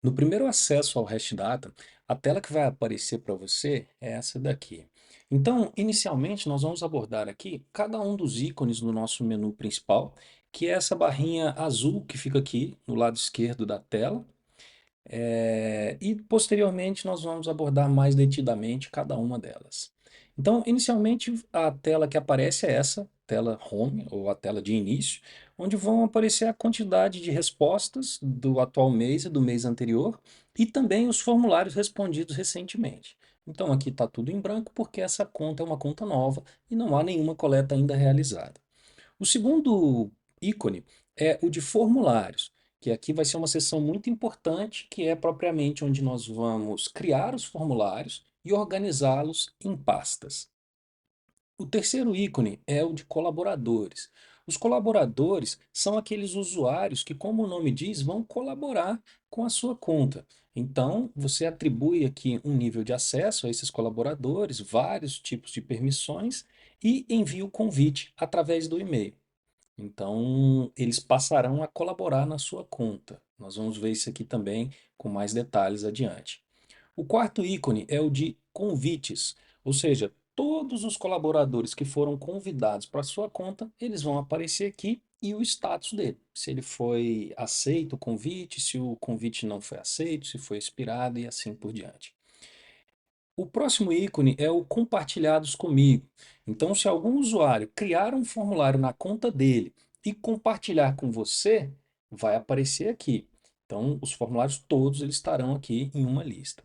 No primeiro acesso ao Hashdata, a tela que vai aparecer para você é essa daqui. Então, inicialmente, nós vamos abordar aqui cada um dos ícones do nosso menu principal, que é essa barrinha azul que fica aqui no lado esquerdo da tela. E posteriormente nós vamos abordar mais detidamente cada uma delas. Então, inicialmente, a tela que aparece é essa, tela Home, ou a tela de início, onde vão aparecer a quantidade de respostas do atual mês e do mês anterior, e também os formulários respondidos recentemente. Então, aqui está tudo em branco porque essa conta é uma conta nova e não há nenhuma coleta ainda realizada. O segundo ícone é o de formulários, que aqui vai ser uma seção muito importante, que é propriamente onde nós vamos criar os formulários e organizá-los em pastas. O terceiro ícone é o de colaboradores. Os colaboradores são aqueles usuários que, como o nome diz, vão colaborar com a sua conta. Então, você atribui aqui um nível de acesso a esses colaboradores, vários tipos de permissões e envia o convite através do e-mail. Então, eles passarão a colaborar na sua conta. Nós vamos ver isso aqui também com mais detalhes adiante. O quarto ícone é o de convites, ou seja, todos os colaboradores que foram convidados para a sua conta, eles vão aparecer aqui e o status dele. Se ele foi aceito o convite, se o convite não foi aceito, se foi expirado e assim por diante. O próximo ícone é o compartilhados comigo. Então, se algum usuário criar um formulário na conta dele e compartilhar com você, vai aparecer aqui. Então, os formulários todos eles estarão aqui em uma lista.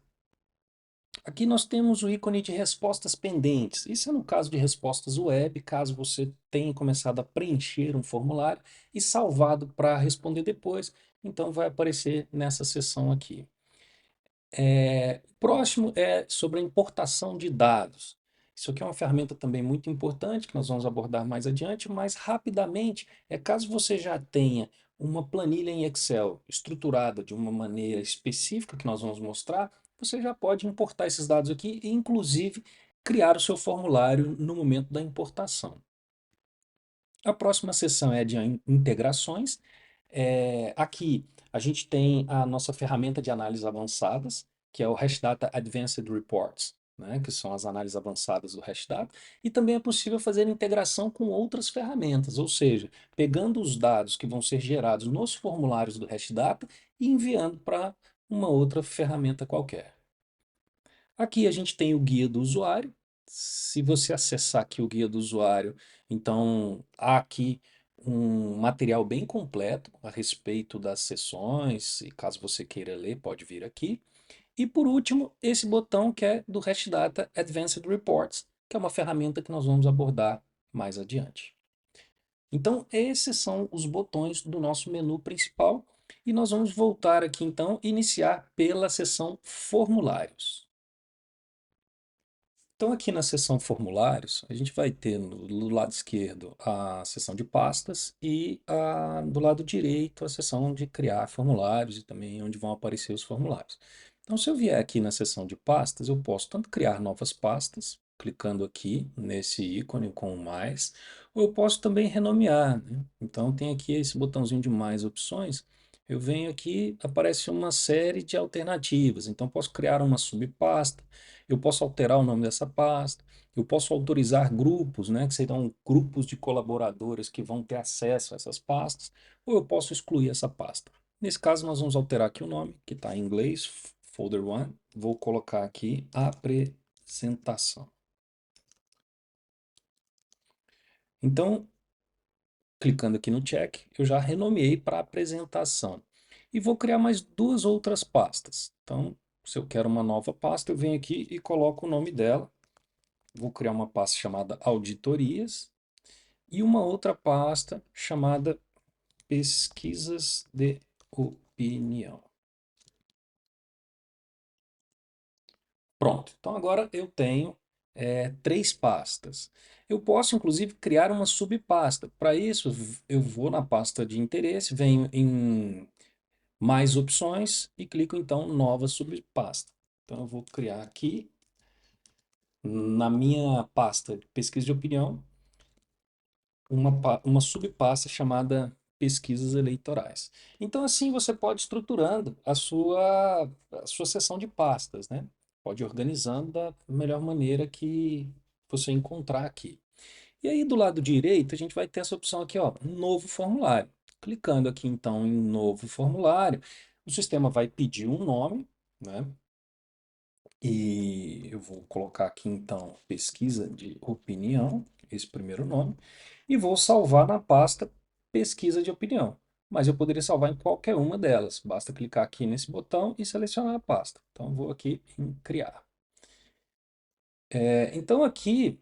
Aqui nós temos o ícone de respostas pendentes. Isso é no caso de respostas web, caso você tenha começado a preencher um formulário e salvado para responder depois, então vai aparecer nessa seção aqui. O próximo é sobre a importação de dados. Isso aqui é uma ferramenta também muito importante que nós vamos abordar mais adiante, mas rapidamente, caso você já tenha uma planilha em Excel estruturada de uma maneira específica que nós vamos mostrar, você já pode importar esses dados aqui e, inclusive, criar o seu formulário no momento da importação. A próxima seção é de integrações. Aqui a gente tem a nossa ferramenta de análises avançadas, que é o Hashdata Advanced Reports, né, que são as análises avançadas do Hashdata, e também é possível fazer integração com outras ferramentas, ou seja, pegando os dados que vão ser gerados nos formulários do Hashdata e enviando para uma outra ferramenta qualquer. Aqui a gente tem o guia do usuário. Se você acessar aqui o guia do usuário, então há aqui um material bem completo a respeito das sessões, e caso você queira ler, pode vir aqui. E por último, esse botão que é do Hashdata Advanced Reports, que é uma ferramenta que nós vamos abordar mais adiante. Então, esses são os botões do nosso menu principal e nós vamos voltar aqui então, iniciar pela seção formulários. Então, aqui na seção formulários, a gente vai ter no lado esquerdo a seção de pastas e do lado direito a seção de criar formulários e também onde vão aparecer os formulários. Então, se eu vier aqui na seção de pastas, eu posso tanto criar novas pastas, clicando aqui nesse ícone com o mais, ou eu posso também renomear, né? Então, tem aqui esse botãozinho de mais opções. Eu venho aqui, aparece uma série de alternativas. Então, posso criar uma subpasta. Eu posso alterar o nome dessa pasta, eu posso autorizar grupos, né, que serão grupos de colaboradores que vão ter acesso a essas pastas, ou eu posso excluir essa pasta. Nesse caso, nós vamos alterar aqui o nome, que está em inglês, folder 1. Vou colocar aqui apresentação. Então, clicando aqui no check, eu já renomeei para apresentação. E vou criar mais duas outras pastas. Então, se eu quero uma nova pasta, eu venho aqui e coloco o nome dela. Vou criar uma pasta chamada auditorias e uma outra pasta chamada pesquisas de opinião. Pronto, então agora eu tenho três pastas. Eu posso inclusive criar uma subpasta. Para isso, eu vou na pasta de interesse, venho em mais opções e clico então nova subpasta. Então eu vou criar aqui na minha pasta de pesquisa de opinião uma subpasta chamada pesquisas eleitorais. Então, assim, você pode ir estruturando a sua seção de pastas, né? Pode ir organizando da melhor maneira que você encontrar aqui. E aí, do lado direito, a gente vai ter essa opção aqui, ó, novo formulário. Clicando aqui, então, em novo formulário, o sistema vai pedir um nome, né? E eu vou colocar aqui, então, pesquisa de opinião, esse primeiro nome, e vou salvar na pasta pesquisa de opinião. Mas eu poderia salvar em qualquer uma delas. Basta clicar aqui nesse botão e selecionar a pasta. Então, eu vou aqui em criar. Então, aqui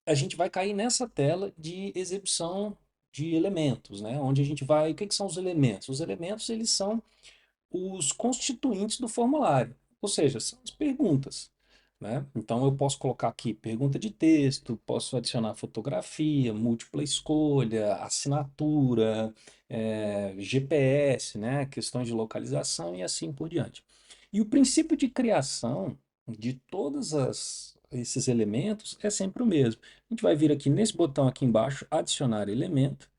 a gente vai cair nessa tela de exibição de elementos, né? Onde a gente vai... O que que são os elementos? Os elementos, eles são os constituintes do formulário, ou seja, são as perguntas, né? Então eu posso colocar aqui pergunta de texto, posso adicionar fotografia, múltipla escolha, assinatura, GPS, né? Questões de localização e assim por diante. E o princípio de criação de esses elementos é sempre o mesmo. A gente vai vir aqui nesse botão aqui embaixo, adicionar elemento,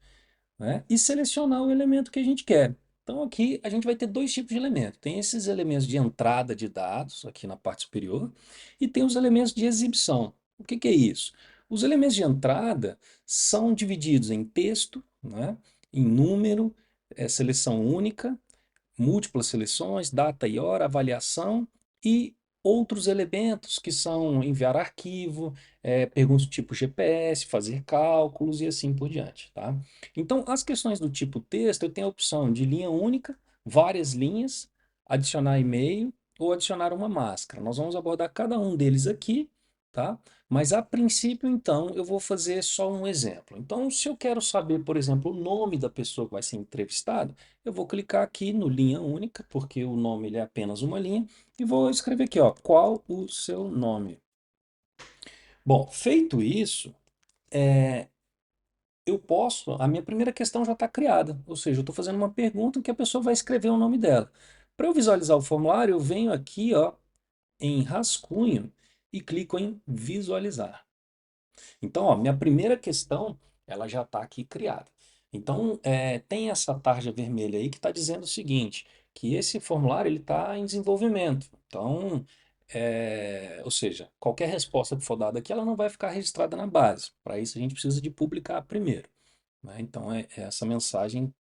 né? E selecionar o elemento que a gente quer. Então aqui a gente vai ter dois tipos de elementos. Tem esses elementos de entrada de dados, aqui na parte superior, e tem os elementos de exibição. O que que é isso? Os elementos de entrada são divididos em texto, né? Em número, seleção única, múltiplas seleções, data e hora, avaliação e outros elementos que são enviar arquivo, perguntas do tipo GPS, fazer cálculos e assim por diante, tá? Então, as questões do tipo texto, eu tenho a opção de linha única, várias linhas, adicionar e-mail ou adicionar uma máscara. Nós vamos abordar cada um deles aqui, tá? Mas a princípio, então, eu vou fazer só um exemplo. Então, se eu quero saber, por exemplo, o nome da pessoa que vai ser entrevistada, eu vou clicar aqui no linha única, porque o nome ele é apenas uma linha, e vou escrever aqui, ó, qual o seu nome? Bom, feito isso, eu posso, a minha primeira questão já está criada, ou seja, eu estou fazendo uma pergunta que a pessoa vai escrever o nome dela. Para eu visualizar o formulário, eu venho aqui, ó, em rascunho e clico em visualizar. Então, ó, minha primeira questão, ela já está aqui criada. Então, tem essa tarja vermelha aí que está dizendo o seguinte, que esse formulário ele está em desenvolvimento. Então, ou seja, qualquer resposta que for dada aqui, ela não vai ficar registrada na base. Para isso, a gente precisa de publicar primeiro, né? Então, essa mensagem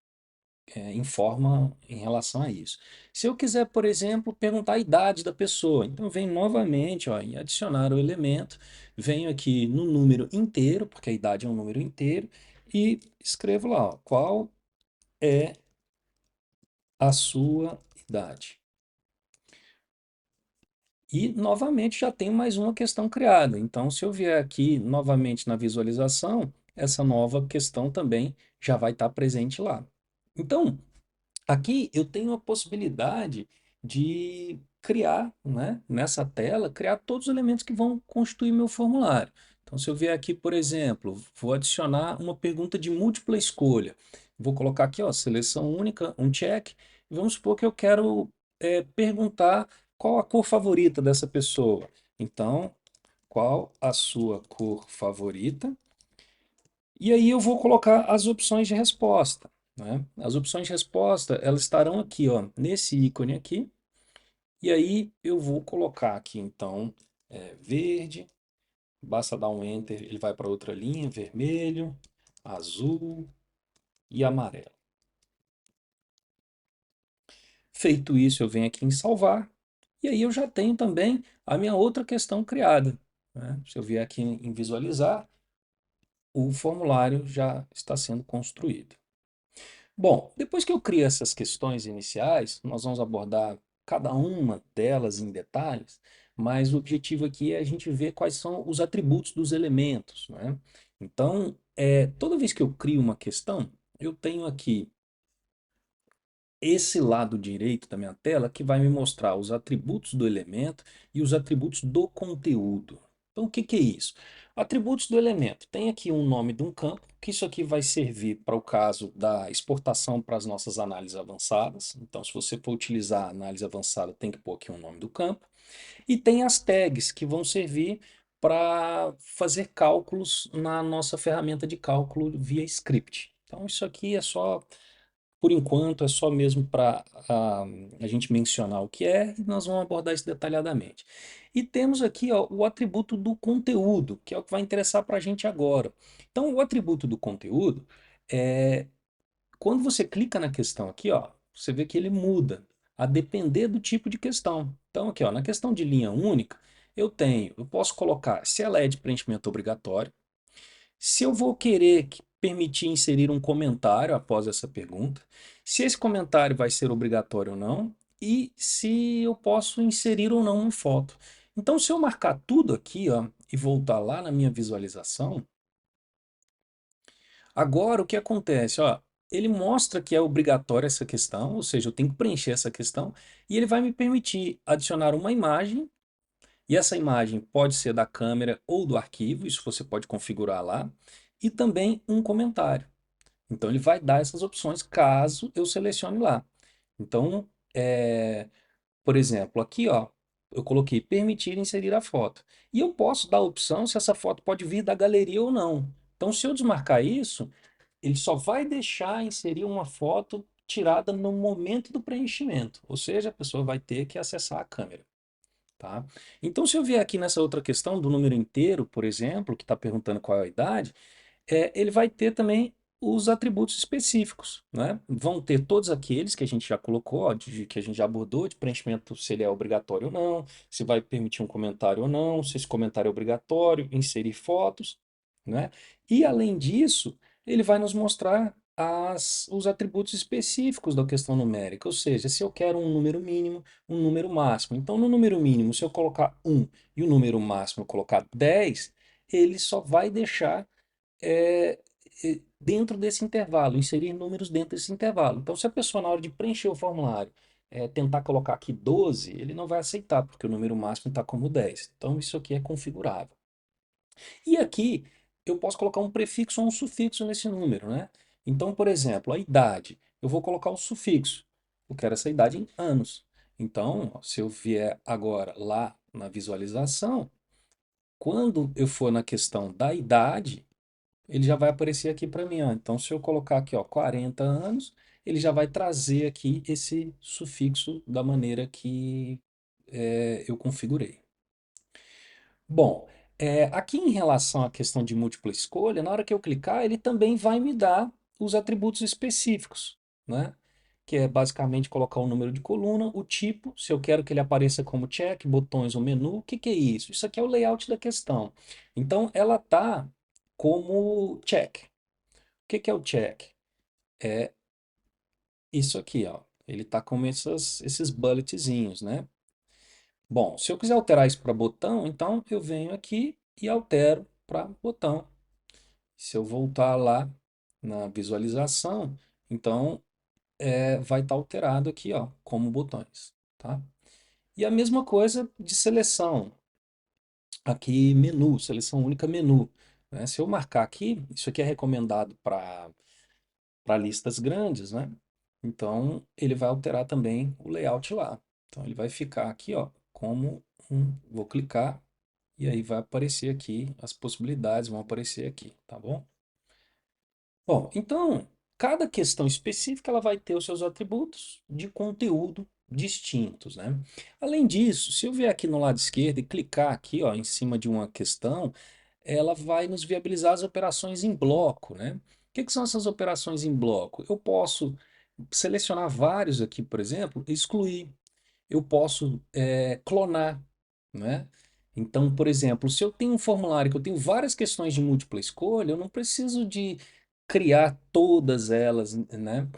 informa em relação a isso. Se eu quiser, por exemplo, perguntar a idade da pessoa, então venho novamente, ó, em adicionar o elemento, venho aqui no número inteiro, porque a idade é um número inteiro, e escrevo lá, ó, qual é a sua idade. E novamente já tenho mais uma questão criada. Então, se eu vier aqui novamente na visualização, essa nova questão também já vai estar presente lá. Então, aqui eu tenho a possibilidade de criar, né, nessa tela, criar todos os elementos que vão constituir meu formulário. Então, se eu vier aqui, por exemplo, vou adicionar uma pergunta de múltipla escolha. Vou colocar aqui, ó, seleção única, um check. E vamos supor que eu quero perguntar qual a cor favorita dessa pessoa. Então, qual a sua cor favorita? E aí eu vou colocar as opções de resposta, né? As opções de resposta, elas estarão aqui, ó, nesse ícone aqui. E aí eu vou colocar aqui, então, verde, basta dar um Enter, ele vai para outra linha, vermelho, azul e amarelo. Feito isso, eu venho aqui em salvar, e aí eu já tenho também a minha outra questão criada, né? Se eu vier aqui em visualizar, o formulário já está sendo construído. Bom, depois que eu crio essas questões iniciais, nós vamos abordar cada uma delas em detalhes, mas o objetivo aqui é a gente ver quais são os atributos dos elementos, né? Então, toda vez que eu crio uma questão, eu tenho aqui esse lado direito da minha tela que vai me mostrar os atributos do elemento e os atributos do conteúdo. Então, o que que é isso? Atributos do elemento. Tem aqui um nome de um campo, que isso aqui vai servir para o caso da exportação para as nossas análises avançadas. Então, se você for utilizar a análise avançada, tem que pôr aqui um nome do campo. E tem as tags, que vão servir para fazer cálculos na nossa ferramenta de cálculo via script. Então, isso aqui é só, por enquanto, é só mesmo para a gente mencionar o que é, e nós vamos abordar isso detalhadamente. E temos aqui, ó, o atributo do conteúdo, que é o que vai interessar para a gente agora. Então, o atributo do conteúdo é quando você clica na questão aqui, ó, você vê que ele muda a depender do tipo de questão. Então, aqui, ó, na questão de linha única, eu posso colocar se ela é de preenchimento obrigatório, se eu vou querer permitir inserir um comentário após essa pergunta, se esse comentário vai ser obrigatório ou não, e se eu posso inserir ou não uma foto. Então, se eu marcar tudo aqui, ó, e voltar lá na minha visualização, agora o que acontece? Ó, ele mostra que é obrigatória essa questão, ou seja, eu tenho que preencher essa questão, e ele vai me permitir adicionar uma imagem, e essa imagem pode ser da câmera ou do arquivo, isso você pode configurar lá, e também um comentário. Então ele vai dar essas opções caso eu selecione lá. Então, por exemplo, aqui ó, eu coloquei permitir inserir a foto. E eu posso dar a opção se essa foto pode vir da galeria ou não. Então, se eu desmarcar isso, ele só vai deixar inserir uma foto tirada no momento do preenchimento. Ou seja, a pessoa vai ter que acessar a câmera. Tá? Então, se eu vier aqui nessa outra questão do número inteiro, por exemplo, que está perguntando qual é a idade, ele vai ter também os atributos específicos, né? Vão ter todos aqueles que a gente já colocou, ó, que a gente já abordou, de preenchimento, se ele é obrigatório ou não, se vai permitir um comentário ou não, se esse comentário é obrigatório, inserir fotos, né? E além disso, ele vai nos mostrar os atributos específicos da questão numérica, ou seja, se eu quero um número mínimo, um número máximo. Então, no número mínimo, se eu colocar 1 e o número máximo eu colocar 10, ele só vai deixar é, dentro desse intervalo, inserir números dentro desse intervalo. Então, se a pessoa, na hora de preencher o formulário, tentar colocar aqui 12, ele não vai aceitar, porque o número máximo está como 10. Então, isso aqui é configurável. E aqui, eu posso colocar um prefixo ou um sufixo nesse número, né? Então, por exemplo, a idade, eu vou colocar o sufixo. Eu quero essa idade em anos. Então, ó, se eu vier agora lá na visualização, quando eu for na questão da idade, ele já vai aparecer aqui para mim, ó. Então, se eu colocar aqui, ó, 40 anos, ele já vai trazer aqui esse sufixo da maneira que eu configurei. Bom, aqui em relação à questão de múltipla escolha, na hora que eu clicar, ele também vai me dar os atributos específicos, né? Que é basicamente colocar o número de coluna, o tipo, se eu quero que ele apareça como check, botões ou menu, o que que é isso? Isso aqui é o layout da questão. Então, ela tá como check. O que que é o check? É isso aqui, ó. Ele tá com esses bulletzinhos, né? Bom, se eu quiser alterar isso para botão, então eu venho aqui e altero para botão. Se eu voltar lá na visualização, então vai estar alterado aqui, ó, como botões, tá? E a mesma coisa de seleção. Aqui, menu, seleção única menu, né? Se eu marcar aqui, isso aqui é recomendado para listas grandes, né? Então, ele vai alterar também o layout lá. Então, ele vai ficar aqui, ó, como vou clicar e aí vai aparecer aqui, as possibilidades vão aparecer aqui, tá bom? Bom, então, cada questão específica ela vai ter os seus atributos de conteúdo distintos, né? Além disso, se eu vier aqui no lado esquerdo e clicar aqui, ó, em cima de uma questão, ela vai nos viabilizar as operações em bloco, né? O que que são essas operações em bloco? Eu posso selecionar vários aqui, por exemplo, e excluir. Eu posso clonar, né? Então, por exemplo, se eu tenho um formulário que eu tenho várias questões de múltipla escolha, eu não preciso de criar todas elas, né,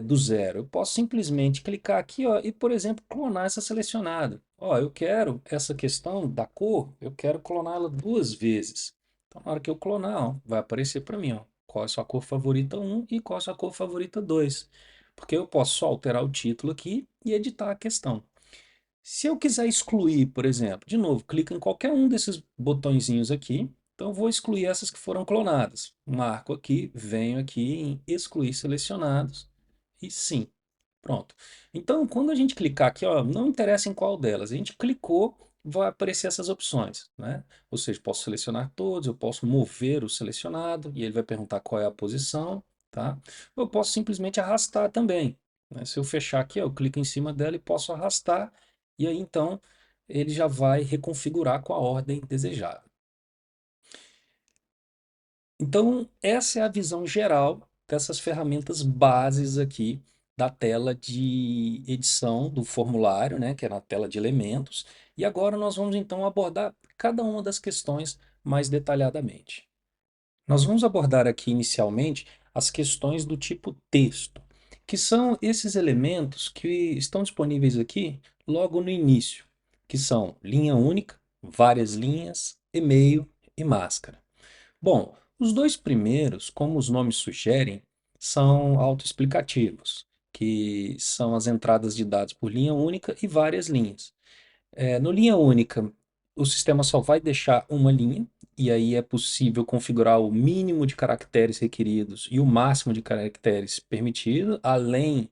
do zero. Eu posso simplesmente clicar aqui, ó, e, por exemplo, clonar essa selecionada. Ó, eu quero essa questão da cor, eu quero cloná-la duas vezes. Então, na hora que eu clonar, ó, vai aparecer para mim, ó, qual é a sua cor favorita um e qual é a sua cor favorita 2. Porque eu posso só alterar o título aqui e editar a questão. Se eu quiser excluir, por exemplo, de novo, clica em qualquer um desses botõezinhos aqui. Então, eu vou excluir essas que foram clonadas. Marco aqui, venho aqui em excluir selecionados e sim. Pronto. Então, quando a gente clicar aqui, ó, não interessa em qual delas, a gente clicou, vai aparecer essas opções, né? Ou seja, posso selecionar todos, eu posso mover o selecionado e ele vai perguntar qual é a posição tá? Eu posso simplesmente arrastar também, né? Se eu fechar aqui, ó, eu clico em cima dela e posso arrastar, e aí então ele já vai reconfigurar com a ordem desejada. Então, essa é a visão geral dessas ferramentas bases aqui da tela de edição do formulário, né, que é na tela de elementos. E agora nós vamos então abordar cada uma das questões mais detalhadamente. Nós vamos abordar aqui inicialmente as questões do tipo texto, que são esses elementos que estão disponíveis aqui logo no início, que são linha única, várias linhas, e-mail e máscara. Bom, os dois primeiros, como os nomes sugerem, são autoexplicativos, que são as entradas de dados por linha única e várias linhas. No linha única, o sistema só vai deixar uma linha, e aí é possível configurar o mínimo de caracteres requeridos e o máximo de caracteres permitido, além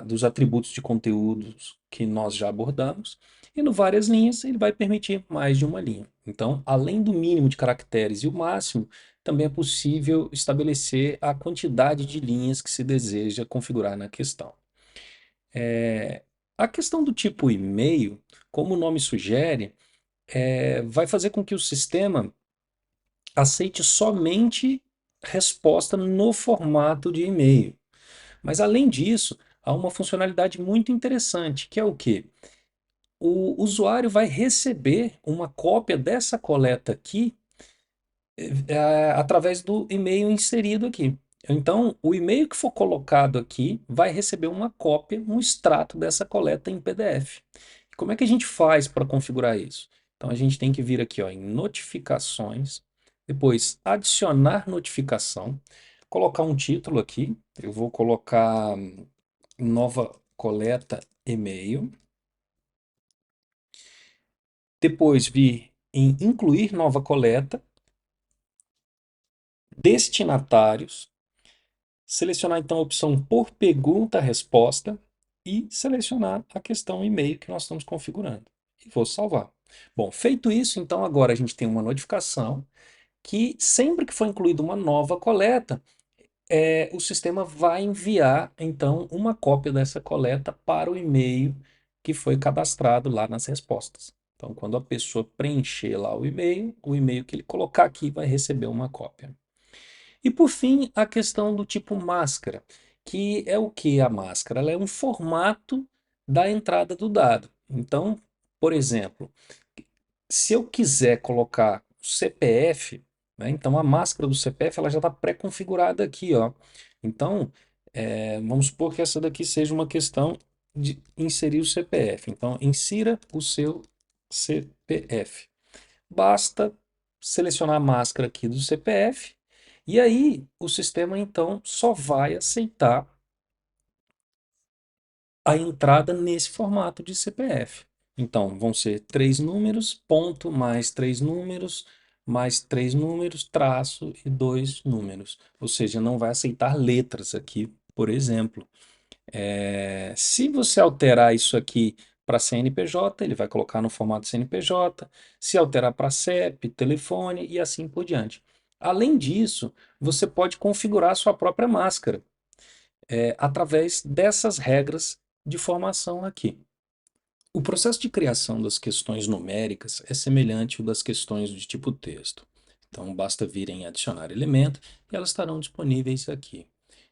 dos atributos de conteúdos que nós já abordamos. E no várias linhas, ele vai permitir mais de uma linha. Então, além do mínimo de caracteres e o máximo, também é possível estabelecer a quantidade de linhas que se deseja configurar na questão. É, a questão do tipo e-mail, como o nome sugere, vai fazer com que o sistema aceite somente resposta no formato de e-mail. Mas além disso, há uma funcionalidade muito interessante, que é o quê? O usuário vai receber uma cópia dessa coleta aqui através do e-mail inserido aqui. Então, o e-mail que for colocado aqui vai receber uma cópia, um extrato dessa coleta em PDF. Como é que a gente faz para configurar isso? Então, a gente tem que vir aqui ó, em notificações, depois adicionar notificação, colocar um título aqui. Eu vou colocar nova coleta e-mail. Depois vir em incluir nova coleta, destinatários, selecionar então a opção por pergunta-resposta e selecionar a questão e-mail que nós estamos configurando. E vou salvar. Bom, feito isso, então agora a gente tem uma notificação que sempre que for incluída uma nova coleta, o sistema vai enviar então uma cópia dessa coleta para o e-mail que foi cadastrado lá nas respostas. Então, quando a pessoa preencher lá o e-mail que ele colocar aqui vai receber uma cópia. E por fim, a questão do tipo máscara, que é o que a máscara? Ela é um formato da entrada do dado. Então, por exemplo, se eu quiser colocar o CPF, né, então a máscara do CPF ela já está pré-configurada aqui, ó. Então, vamos supor que essa daqui seja uma questão de inserir o CPF. Então, insira o seu CPF. Basta selecionar a máscara aqui do CPF e aí o sistema então só vai aceitar a entrada nesse formato de CPF. Então vão ser três números, ponto, mais três números, traço e dois números. Ou seja, não vai aceitar letras aqui, por exemplo. Se você alterar isso aqui para CNPJ, ele vai colocar no formato CNPJ. Se alterar para CEP, telefone e assim por diante. Além disso, você pode configurar a sua própria máscara através dessas regras de formação aqui. O processo de criação das questões numéricas é semelhante ao das questões de tipo texto. Então, basta vir em adicionar elemento e elas estarão disponíveis aqui.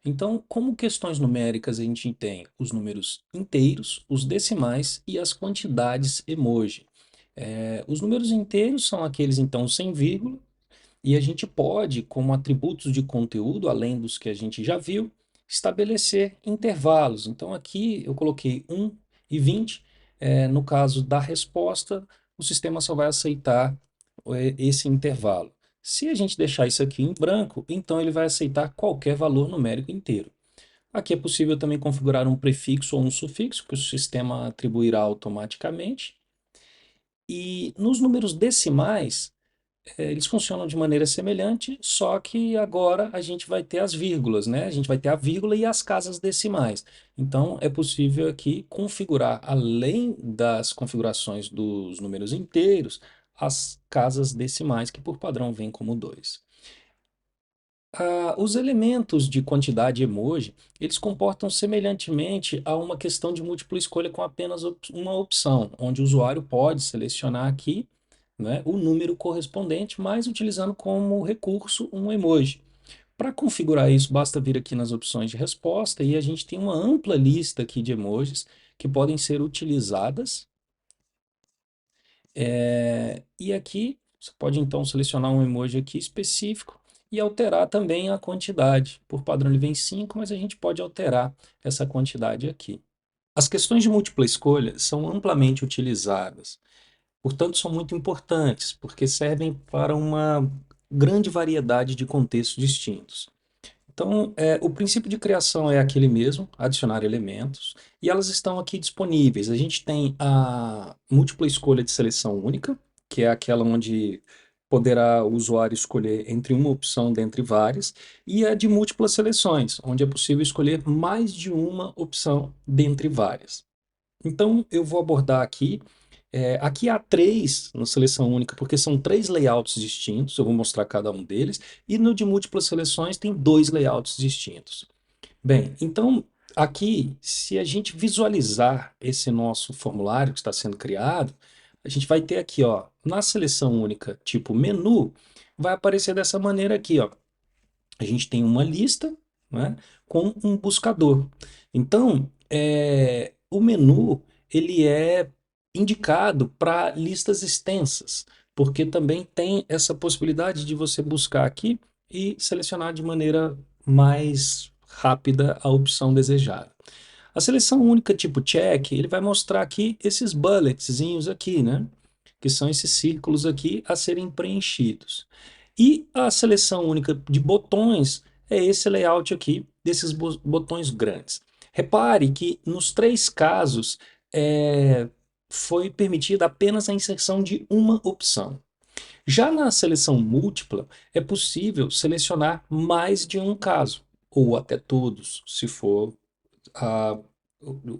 Então, como questões numéricas, a gente tem os números inteiros, os decimais e as quantidades emoji. Os números inteiros são aqueles, então, sem vírgula, e a gente pode, como atributos de conteúdo, além dos que a gente já viu, estabelecer intervalos. Então aqui eu coloquei 1 e 20. No caso da resposta, o sistema só vai aceitar esse intervalo. Se a gente deixar isso aqui em branco, então ele vai aceitar qualquer valor numérico inteiro. Aqui é possível também configurar um prefixo ou um sufixo que o sistema atribuirá automaticamente. E nos números decimais, eles funcionam de maneira semelhante, só que agora a gente vai ter as vírgulas, né? A gente vai ter a vírgula e as casas decimais. Então, é possível aqui configurar, além das configurações dos números inteiros, as casas decimais, que por padrão vêm como 2. Os elementos de quantidade emoji, eles comportam semelhantemente a uma questão de múltipla escolha com apenas uma opção, onde o usuário pode selecionar aqui, né, o número correspondente, mas utilizando como recurso um emoji. Para configurar isso, basta vir aqui nas opções de resposta e a gente tem uma ampla lista aqui de emojis que podem ser utilizadas. E aqui você pode então selecionar um emoji aqui específico e alterar também a quantidade. Por padrão ele vem 5, mas a gente pode alterar essa quantidade aqui. As questões de múltipla escolha são amplamente utilizadas, portanto são muito importantes, porque servem para uma grande variedade de contextos distintos. Então, o princípio de criação é aquele mesmo, adicionar elementos, e elas estão aqui disponíveis. A gente tem a múltipla escolha de seleção única, que é aquela onde poderá o usuário escolher entre uma opção dentre várias, e a de múltiplas seleções, onde é possível escolher mais de uma opção dentre várias. Então, eu vou abordar aqui. Aqui há três na seleção única, porque são três layouts distintos, eu vou mostrar cada um deles, e no de múltiplas seleções tem dois layouts distintos. Bem, então aqui, se a gente visualizar esse nosso formulário que está sendo criado, a gente vai ter aqui, ó, na seleção única, tipo menu, vai aparecer dessa maneira aqui, ó. A gente tem uma lista, né, com um buscador. Então, o menu ele é indicado para listas extensas, porque também tem essa possibilidade de você buscar aqui e selecionar de maneira mais rápida a opção desejada. A seleção única tipo check, ele vai mostrar aqui esses bulletzinhos aqui, né? Que são esses círculos aqui a serem preenchidos. E a seleção única de botões é esse layout aqui desses botões grandes. Repare que nos três casos foi permitida apenas a inserção de uma opção. Já na seleção múltipla, é possível selecionar mais de um caso, ou até todos, a,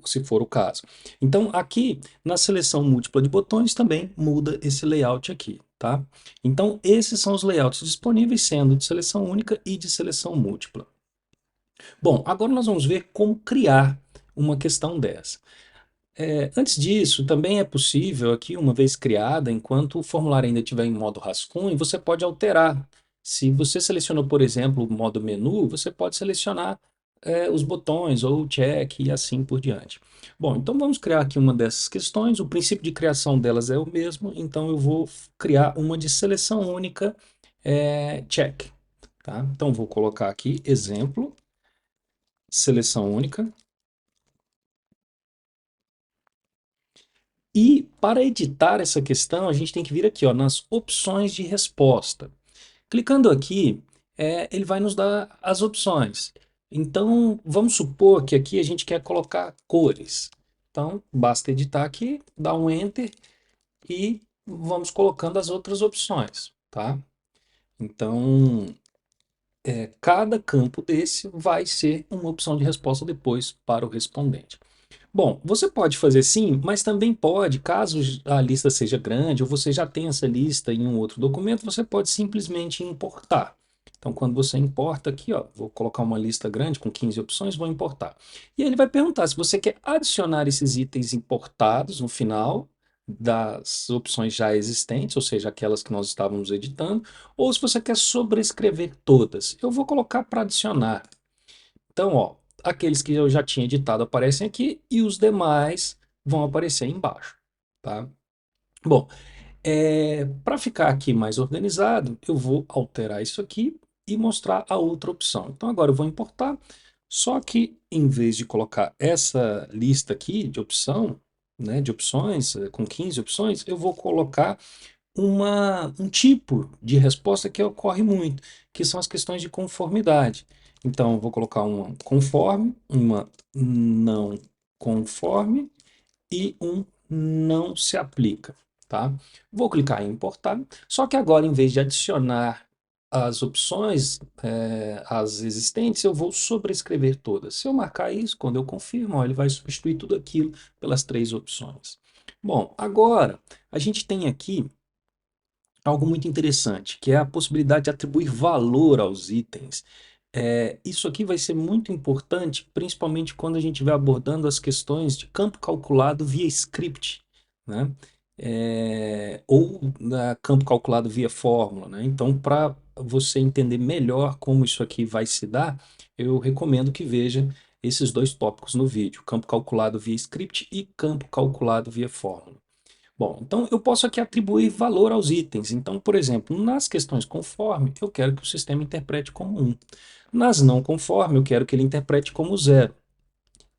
se for o caso. Então, aqui na seleção múltipla de botões também muda esse layout aqui, tá? Então, esses são os layouts disponíveis, sendo de seleção única e de seleção múltipla. Bom, agora nós vamos ver como criar uma questão dessa. Antes disso, também é possível aqui, uma vez criada, enquanto o formulário ainda estiver em modo rascunho, você pode alterar. Se você selecionou, por exemplo, o modo menu, você pode selecionar os botões ou o check e assim por diante. Bom, então vamos criar aqui uma dessas questões. O princípio de criação delas é o mesmo, então eu vou criar uma de seleção única, check. Tá? Então vou colocar aqui exemplo, seleção única. E para editar essa questão, a gente tem que vir aqui, ó, nas opções de resposta. Clicando aqui, ele vai nos dar as opções. Então, vamos supor que aqui a gente quer colocar cores. Então, basta editar aqui, dar um Enter e vamos colocando as outras opções, tá? Então, cada campo desse vai ser uma opção de resposta depois para o respondente. Bom, você pode fazer sim, mas também pode, caso a lista seja grande ou você já tenha essa lista em um outro documento, você pode simplesmente importar. Então, quando você importa aqui, ó, vou colocar uma lista grande com 15 opções, vou importar. E aí ele vai perguntar se você quer adicionar esses itens importados no final das opções já existentes, ou seja, aquelas que nós estávamos editando, ou se você quer sobrescrever todas. Eu vou colocar para adicionar. Então, ó, aqueles que eu já tinha editado aparecem aqui e os demais vão aparecer embaixo, tá? Bom, para ficar aqui mais organizado, eu vou alterar isso aqui e mostrar a outra opção. Então, agora eu vou importar, só que em vez de colocar essa lista aqui de opção, né, de opções, com 15 opções, eu vou colocar um tipo de resposta que ocorre muito, que são as questões de conformidade. Então, eu vou colocar uma conforme, uma não conforme e um não se aplica, tá? Vou clicar em importar, só que agora, em vez de adicionar as opções, as existentes, eu vou sobrescrever todas. Se eu marcar isso, quando eu confirmo, ó, ele vai substituir tudo aquilo pelas três opções. Bom, agora a gente tem aqui algo muito interessante, que é a possibilidade de atribuir valor aos itens. Isso aqui vai ser muito importante, principalmente quando a gente vai abordando as questões de campo calculado via script, né? Ou campo calculado via fórmula, né? Então, para você entender melhor como isso aqui vai se dar, eu recomendo que veja esses dois tópicos no vídeo, campo calculado via script e campo calculado via fórmula. Bom, então eu posso aqui atribuir valor aos itens. Então, por exemplo, nas questões conforme, eu quero que o sistema interprete como 1. Nas não conforme, eu quero que ele interprete como 0.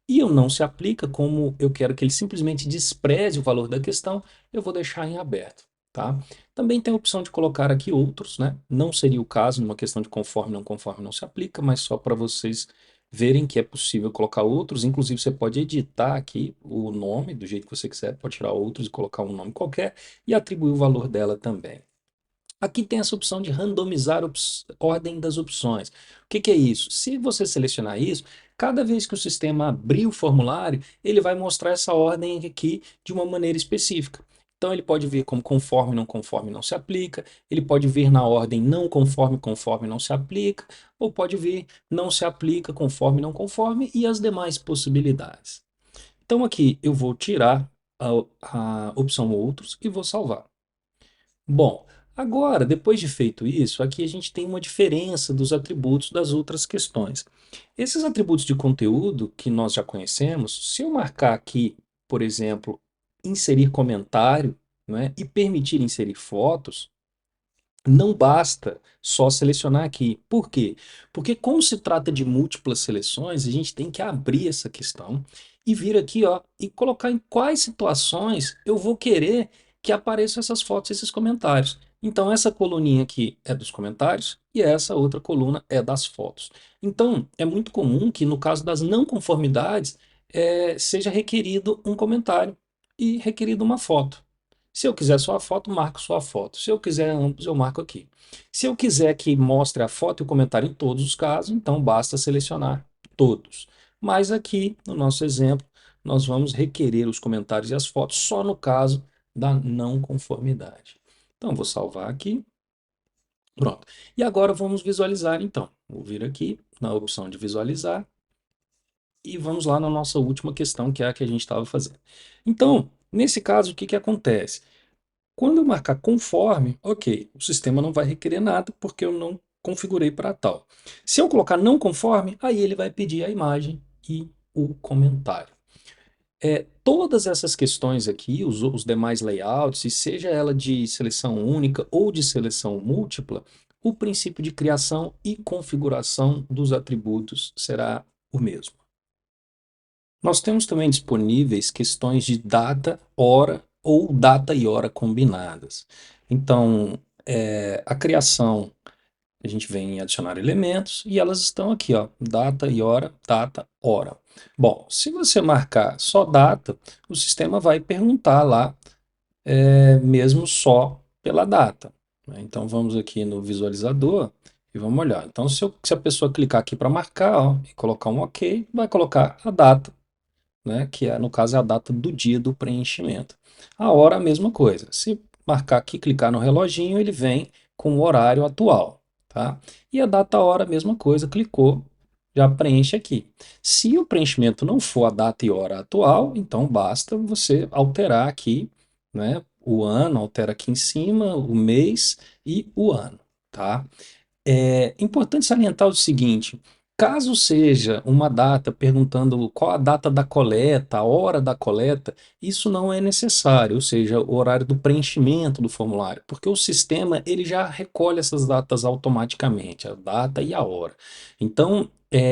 E eu não se aplica, como eu quero que ele simplesmente despreze o valor da questão, eu vou deixar em aberto, tá? Também tem a opção de colocar aqui outros, né? Não seria o caso numa questão de conforme não se aplica, mas só para vocês verem que é possível colocar outros. Inclusive, você pode editar aqui o nome do jeito que você quiser, pode tirar outros e colocar um nome qualquer e atribuir o valor dela também. Aqui tem essa opção de randomizar ordem das opções. O que que é isso? Se você selecionar isso, cada vez que o sistema abrir o formulário, ele vai mostrar essa ordem aqui de uma maneira específica. Então ele pode vir como conforme não se aplica, ele pode vir na ordem não conforme não se aplica, ou pode vir não se aplica não conforme e as demais possibilidades. Então aqui eu vou tirar a opção outros e vou salvar. Bom, agora, depois de feito isso, aqui a gente tem uma diferença dos atributos das outras questões. Esses atributos de conteúdo que nós já conhecemos, se eu marcar aqui, por exemplo, inserir comentário, né, e permitir inserir fotos, não basta só selecionar aqui. Por quê? Porque como se trata de múltiplas seleções, a gente tem que abrir essa questão e vir aqui, ó, e colocar em quais situações eu vou querer que apareçam essas fotos, esses comentários. Então essa coluninha aqui é dos comentários e essa outra coluna é das fotos. Então é muito comum que no caso das não conformidades seja requerido um comentário e requerido uma foto. Se eu quiser só a foto, marco só a foto. Se eu quiser ambos, eu marco aqui. Se eu quiser que mostre a foto e o comentário em todos os casos, então basta selecionar todos. Mas aqui, no nosso exemplo, nós vamos requerer os comentários e as fotos só no caso da não conformidade. Então, vou salvar aqui. Pronto. E agora vamos visualizar, então. Vou vir aqui na opção de visualizar e vamos lá na nossa última questão, que é a que a gente estava fazendo. Então, nesse caso, o que que acontece? Quando eu marcar conforme, ok, o sistema não vai requerer nada porque eu não configurei para tal. Se eu colocar não conforme, aí ele vai pedir a imagem e o comentário. Todas essas questões aqui, os demais layouts, e seja ela de seleção única ou de seleção múltipla, o princípio de criação e configuração dos atributos será o mesmo. Nós temos também disponíveis questões de data, hora ou data e hora combinadas. Então, a criação, a gente vem em adicionar elementos e elas estão aqui, ó, data e hora, data, hora. Bom, se você marcar só data, o sistema vai perguntar lá, mesmo só pela data, né? Então, vamos aqui no visualizador e vamos olhar. Então, se a pessoa clicar aqui para marcar, ó, e colocar um OK, vai colocar a data, né, que no caso é a data do dia do preenchimento. A hora, a mesma coisa. Se marcar aqui, clicar no reloginho, ele vem com o horário atual, tá? E a data, hora, a mesma coisa, clicou, já preenche aqui. Se o preenchimento não for a data e hora atual, então basta você alterar aqui, né, o ano, altera aqui em cima, o mês e o ano, tá? É importante salientar o seguinte: caso seja uma data perguntando qual a data da coleta, a hora da coleta, isso não é necessário, ou seja, o horário do preenchimento do formulário, porque o sistema ele já recolhe essas datas automaticamente, a data e a hora. Então,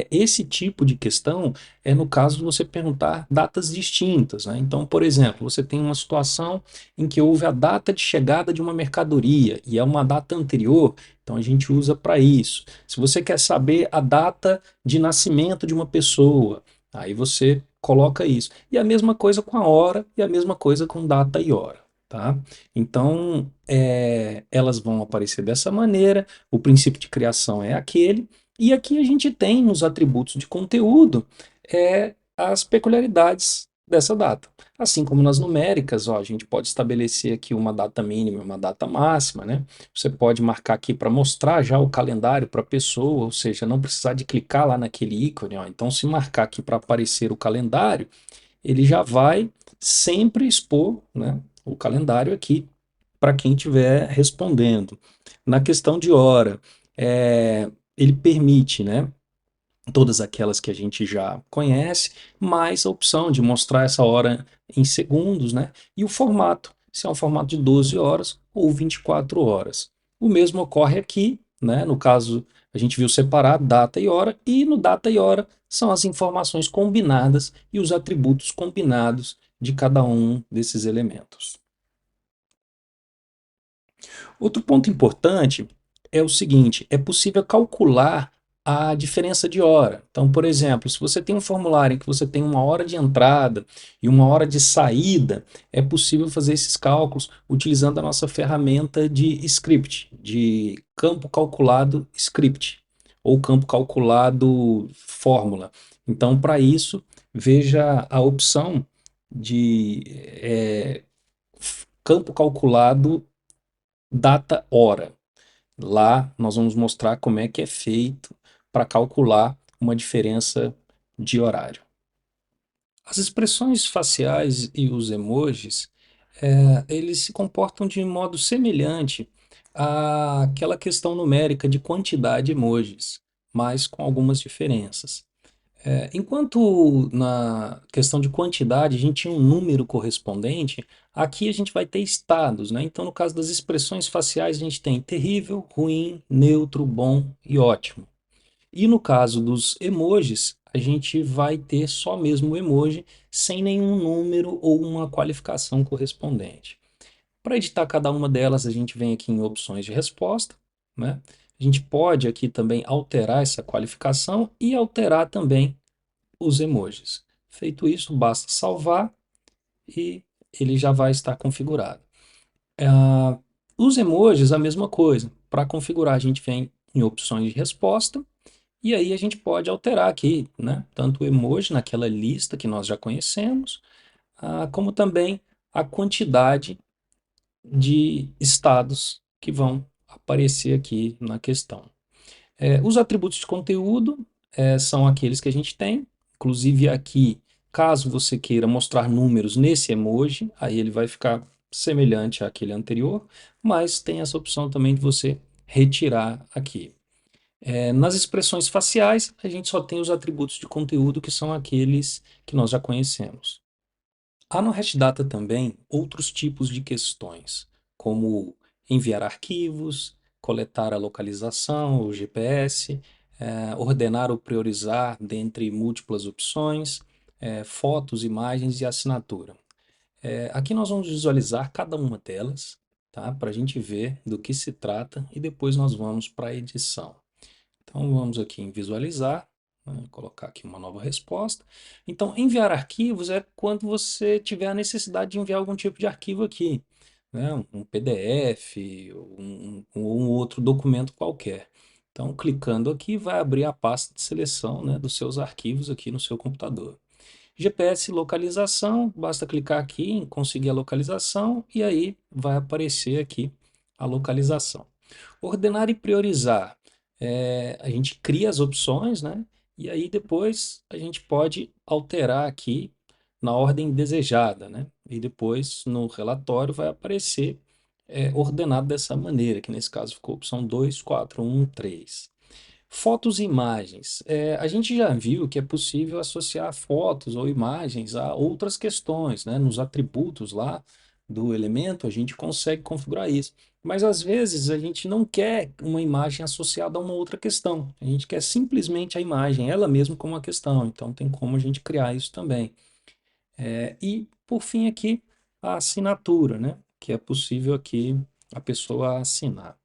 esse tipo de questão é no caso de você perguntar datas distintas, né? Então, por exemplo, você tem uma situação em que houve a data de chegada de uma mercadoria e é uma data anterior, então a gente usa para isso. Se você quer saber a data de nascimento de uma pessoa, aí você coloca isso. E a mesma coisa com a hora e a mesma coisa com data e hora, tá? Então, elas vão aparecer dessa maneira, o princípio de criação é aquele, e aqui a gente tem nos atributos de conteúdo as peculiaridades dessa data. Assim como nas numéricas, ó, a gente pode estabelecer aqui uma data mínima e uma data máxima, né? Você pode marcar aqui para mostrar já o calendário para a pessoa, ou seja, não precisar de clicar lá naquele ícone, ó. Então, se marcar aqui para aparecer o calendário, ele já vai sempre expor, né, o calendário aqui para quem estiver respondendo. Na questão de hora, ele permite, né, todas aquelas que a gente já conhece, mais a opção de mostrar essa hora em segundos, né? E o formato, se é um formato de 12 horas ou 24 horas. O mesmo ocorre aqui, né? No caso, a gente viu separar data e hora, e no data e hora são as informações combinadas e os atributos combinados de cada um desses elementos. Outro ponto importante é o seguinte: é possível calcular a diferença de hora. Então, por exemplo, se você tem um formulário em que você tem uma hora de entrada e uma hora de saída, é possível fazer esses cálculos utilizando a nossa ferramenta de script, de campo calculado script, ou campo calculado fórmula. Então, para isso, veja a opção de campo calculado data hora. Lá nós vamos mostrar como é que é feito para calcular uma diferença de horário. As expressões faciais e os emojis, eles se comportam de modo semelhante àquela questão numérica de quantidade de emojis, mas com algumas diferenças. Enquanto na questão de quantidade a gente tinha um número correspondente, aqui a gente vai ter estados, né? Então, no caso das expressões faciais, a gente tem terrível, ruim, neutro, bom e ótimo. E no caso dos emojis, a gente vai ter só mesmo o emoji, sem nenhum número ou uma qualificação correspondente. Para editar cada uma delas, a gente vem aqui em opções de resposta, né? A gente pode aqui também alterar essa qualificação e alterar também os emojis. Feito isso, basta salvar e ele já vai estar configurado. Ah, os emojis, a mesma coisa. Para configurar, a gente vem em opções de resposta e aí a gente pode alterar aqui, né? Tanto o emoji naquela lista que nós já conhecemos, como também a quantidade de estados que vão aparecer aqui na questão. Os atributos de conteúdo são aqueles que a gente tem, inclusive aqui, caso você queira mostrar números nesse emoji, aí ele vai ficar semelhante àquele anterior, mas tem essa opção também de você retirar aqui. Nas expressões faciais, a gente só tem os atributos de conteúdo, que são aqueles que nós já conhecemos. Há no Hashdata também outros tipos de questões, como enviar arquivos, coletar a localização, o GPS, ordenar ou priorizar dentre múltiplas opções, fotos, imagens e assinatura. Aqui nós vamos visualizar cada uma delas, tá? Para a gente ver do que se trata e depois nós vamos para a edição. Então vamos aqui em visualizar, né, colocar aqui uma nova resposta. Então, enviar arquivos é quando você tiver a necessidade de enviar algum tipo de arquivo aqui, né, um PDF, um outro documento qualquer. Então, clicando aqui, vai abrir a pasta de seleção, né, dos seus arquivos aqui no seu computador. GPS localização, basta clicar aqui em conseguir a localização e aí vai aparecer aqui a localização. Ordenar e priorizar. A gente cria as opções, né? E aí depois a gente pode alterar aqui na ordem desejada, né? E depois no relatório vai aparecer ordenado dessa maneira, que nesse caso ficou opção 2, 4, 1, 3. Fotos e imagens. A gente já viu que é possível associar fotos ou imagens a outras questões, né? Nos atributos lá do elemento, a gente consegue configurar isso. Mas às vezes a gente não quer uma imagem associada a uma outra questão. A gente quer simplesmente a imagem, ela mesma como uma questão. Então tem como a gente criar isso também. E por fim aqui a assinatura, né? Que é possível aqui a pessoa assinar.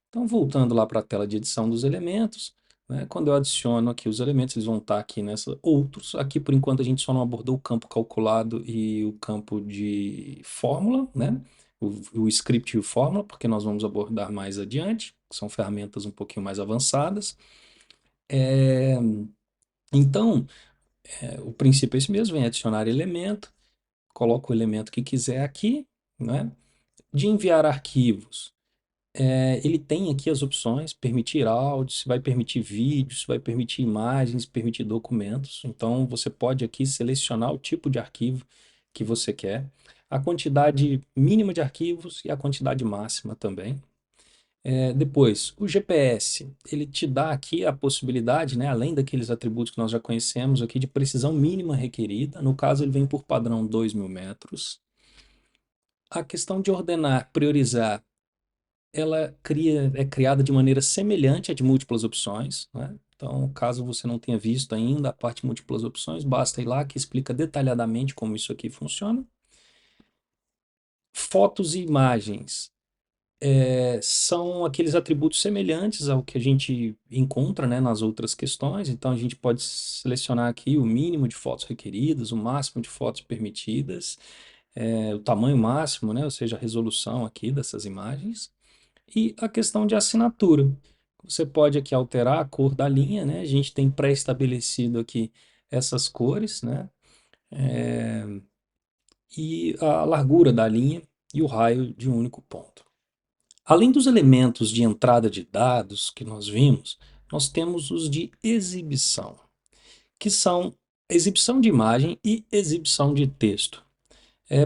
Então, voltando lá para a tela de edição dos elementos, né, quando eu adiciono aqui os elementos, eles vão estar aqui nessa outros. Aqui, por enquanto, a gente só não abordou o campo calculado e o campo de fórmula, né? O script e o fórmula, porque nós vamos abordar mais adiante, que são ferramentas um pouquinho mais avançadas. Então, o princípio é esse mesmo, vem adicionar elemento, coloca o elemento que quiser aqui, né? De enviar arquivos. Ele tem aqui as opções, permitir áudio, se vai permitir vídeos, se vai permitir imagens, permitir documentos. Então você pode aqui selecionar o tipo de arquivo que você quer, a quantidade mínima de arquivos e a quantidade máxima também. Depois, o GPS, ele te dá aqui a possibilidade, né, além daqueles atributos que nós já conhecemos aqui, de precisão mínima requerida. No caso, ele vem por padrão 2.000 metros. A questão de ordenar, priorizar, ela é criada de maneira semelhante à de múltiplas opções, né? Então, caso você não tenha visto ainda a parte de múltiplas opções, basta ir lá que explica detalhadamente como isso aqui funciona. Fotos e imagens são aqueles atributos semelhantes ao que a gente encontra, né, nas outras questões. Então, a gente pode selecionar aqui o mínimo de fotos requeridas, o máximo de fotos permitidas, o tamanho máximo, né, ou seja, a resolução aqui dessas imagens. E a questão de assinatura. Você pode aqui alterar a cor da linha, né? A gente tem pré-estabelecido aqui essas cores, né? E a largura da linha e o raio de um único ponto. Além dos elementos de entrada de dados que nós vimos, nós temos os de exibição, que são exibição de imagem e exibição de texto.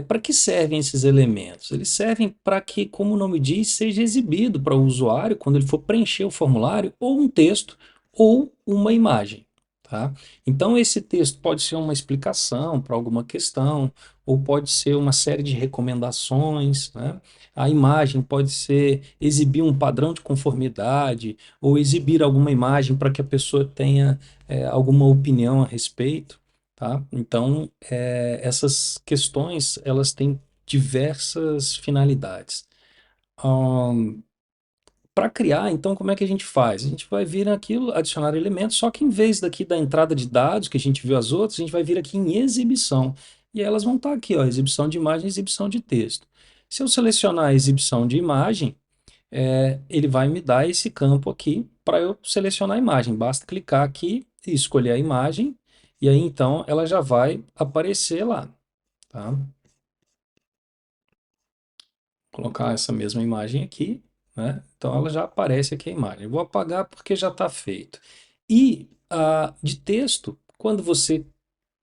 Para que servem esses elementos? Eles servem para que, como o nome diz, seja exibido para o usuário quando ele for preencher o formulário ou um texto ou uma imagem. Tá? Então, esse texto pode ser uma explicação para alguma questão, ou pode ser uma série de recomendações, né? A imagem pode ser exibir um padrão de conformidade, ou exibir alguma imagem para que a pessoa tenha alguma opinião a respeito. Tá? Então, essas questões elas têm diversas finalidades. Para criar, então, como é que a gente faz? A gente vai vir aqui, adicionar elementos, só que em vez daqui da entrada de dados, que a gente viu as outras, a gente vai vir aqui em exibição. E elas vão estar aqui, ó, exibição de imagem e exibição de texto. Se eu selecionar a exibição de imagem, ele vai me dar esse campo aqui para eu selecionar a imagem. Basta clicar aqui e escolher a imagem, e aí então ela já vai aparecer lá. Tá? Vou colocar essa mesma imagem aqui, né? Então ela já aparece aqui a imagem. Eu vou apagar porque já está feito. E de texto, quando você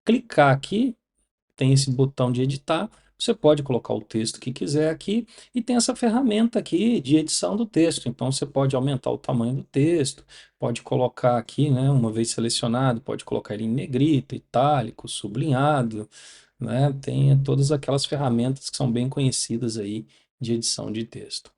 clicar aqui, tem esse botão de editar, você pode colocar o texto que quiser aqui e tem essa ferramenta aqui de edição do texto. Então você pode aumentar o tamanho do texto, pode colocar aqui, né, uma vez selecionado, pode colocar ele em negrito, itálico, sublinhado, né? Tem todas aquelas ferramentas que são bem conhecidas aí de edição de texto.